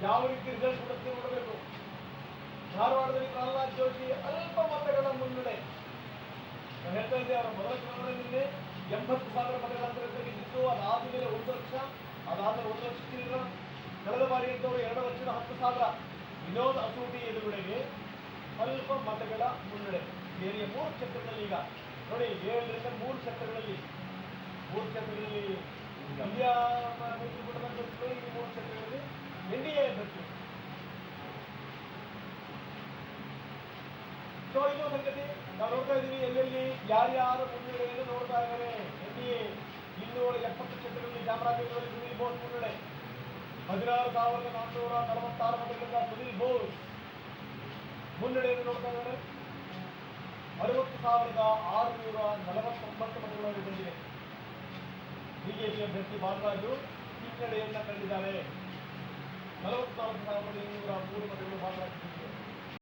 ಯಾವ ರೀತಿ ರಿಸಲ್ಟ್ ಕೊಡುತ್ತೆ ನೋಡಬೇಕು. ಧಾರವಾಡದಲ್ಲಿ ಪ್ರಹ್ಲಾದ್ ಜೋಶಿ ಅಲ್ಪ ಮತಗಳ ಮುನ್ನಡೆ. ನಾನು ಹೇಳ್ತಾ ಇದ್ದೆ, ಅವರ ಮೊದಲ ಚುನಾವಣೆಯಲ್ಲಿ 80,000 ಮತಗಳ ಅಂತರ ಗೆದ್ದಿತ್ತು. ಅದಾದ್ಮೇಲೆ 1 ಲಕ್ಷ, ಅದಾದ್ಮೇಲೆ 1 ಲಕ್ಷ ಚಿಲ್ಲರ. ಕಳೆದ ಬಾರಿ ಇದ್ದವರು 2,10,000. ವಿನೋದ್ ಅಸೂಟಿ ಎದುರುಗಡೆಗೆ ಸ್ವಲ್ಪ ಮತಗಳ ಮುನ್ನಡೆ. ಬೇರೆ 3 ಕ್ಷೇತ್ರಗಳಲ್ಲಿ ಈಗ ನೋಡಿ, 7ರಿಂದ 3 ಕ್ಷೇತ್ರಗಳಲ್ಲಿ ಇಂಡಿಯಾ ಮೈತ್ರಿಕೂಟದ ಅಭ್ಯರ್ಥಿಗಳು, ಈ 3 ಕ್ಷೇತ್ರಗಳಲ್ಲಿ ಎನ್ಡಿಎ ಅಭ್ಯರ್ಥಿ. ಸೊ ಇದು ಸಂಗತಿ ನಾವು ನೋಡ್ತಾ ಇದ್ದೀವಿ. ಎಲ್ಲೆಲ್ಲಿ ಯಾರ್ಯಾರ ಮುನ್ನಡೆಯನ್ನು ನೋಡ್ತಾ ಇದ್ದಾರೆ. ಎನ್ಡಿಎ 270 ಕ್ಷೇತ್ರಗಳಲ್ಲಿ ಚಾಮರಾಜನಗರದಲ್ಲಿ ಸುನೀಲ್ ಬೋಸ್ ಮುನ್ನಡೆ, 16,446 ಮತಗಳಿಂದ ಸುನೀಲ್ ಬೋಸ್ ಮುನ್ನಡೆಯನ್ನು ನೋಡ್ತಾ ಇದ್ದಾರೆ. 60,649 ಮತಗಳನ್ನು ಬಂದಿದೆ. ಬಿಜೆಪಿ ಅಭ್ಯರ್ಥಿ ಬಾಲರಾಜು ಹಿನ್ನಡೆಯನ್ನ ಕಂಡಿದ್ದಾರೆ. 44,203 ಮತಗಳು